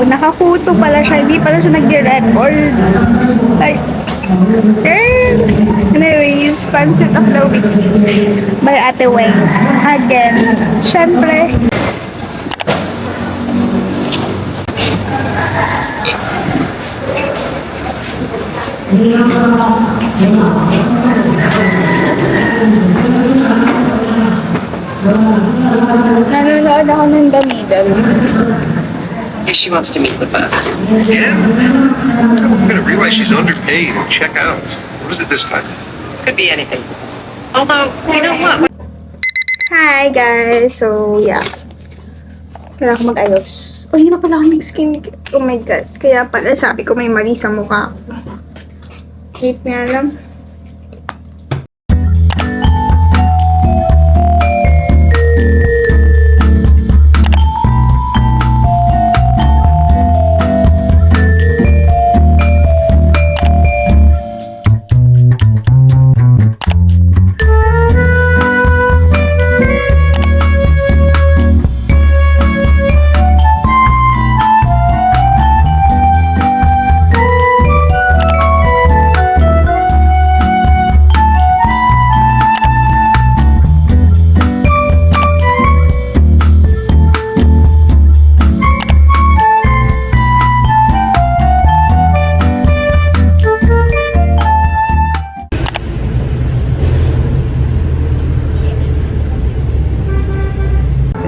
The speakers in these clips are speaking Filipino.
wow, naka-photo pala siya. Hindi pala siya nag-record. Like, girl! Anyways, Pancit of the Week by Ate Weng. Again, syempre, nanonood ako ng The Middle. If she wants to meet with us. Again? I'm gonna realize she's underpaid and check out. What is it this time? Could be anything. Although, you know what? Hi guys! So, yeah. Kailangan ko mag-ayos. Oh, hindi pa pala ako nag-skincare. Oh my god. Kaya pala sabi ko may mali sa mukha ko. Wait nga lang.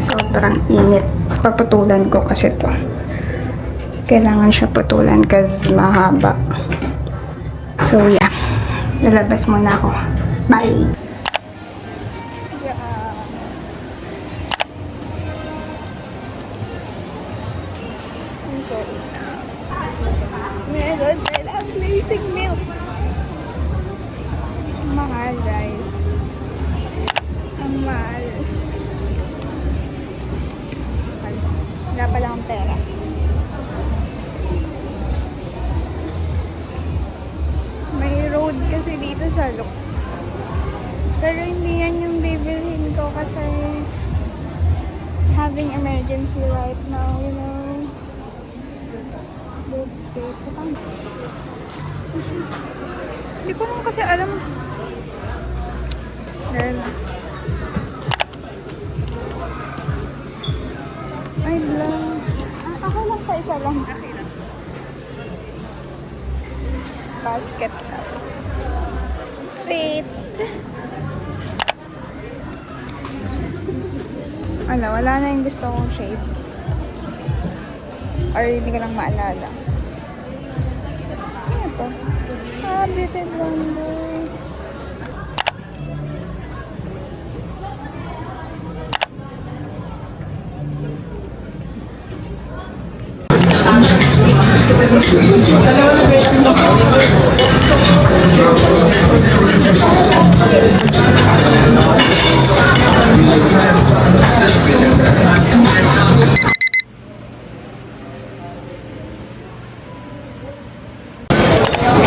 Sobrang init. Paputulan ko kasi to. Kailangan siya putulan kasi mahaba. So yeah. Lalabas muna ako. Bye! Meron tayong blazing milk. Mahal guys. Ang mahal. Wala pala akong pera. May road kasi dito sa look. Pero hindi yan yung bibilhin ko kasi having emergency right now, you know. Hindi ko naman kasi alam. Girl. Ay, lang. Ako lang pa isa lang. Okay lang. Basket lang. Wait. Ano, wala na yung gusto kong shape. Or hindi ko lang maalala. Ano to? Ah, Beauty Blender.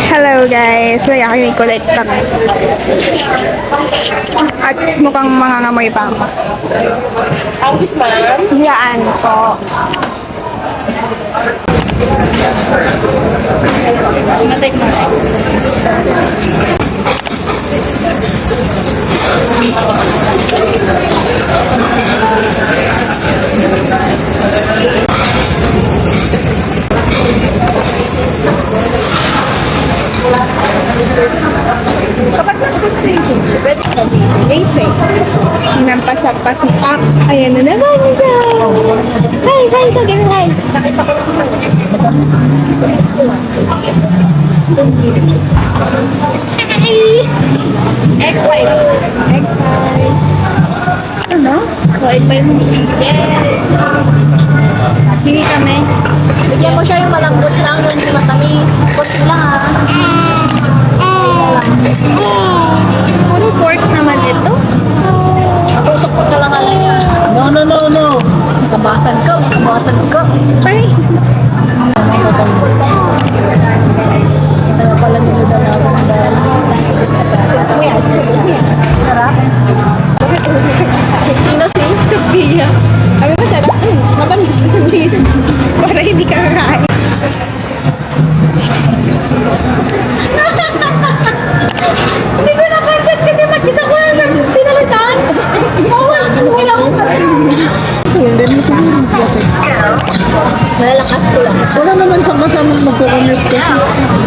Hello guys, may collect kami. At mukhang mangangamoy pa ako. August, ma'am. Yan po. Matay mo. Kapag nag-station, pwede ka basic. Nampasak-pasok up. Ayan na naman siya. Hi, hi, kagin, hi. Nakita ko lang. Hi. Egg white. Egg white. Ano? Egg white. Yes. Pili kami. Bigyan mo siya yung malambot lang, yung hindi matamis. Kunti lang ha. Puro pork naman ito. Tusok mo na lang niya. No. Kabasan ka. Ay. Kaya pala niludan na ako dahil. Sarap. Sino si? Sophia. Sabi ko sarap. Matamis na din. Para hindi ka Yeah.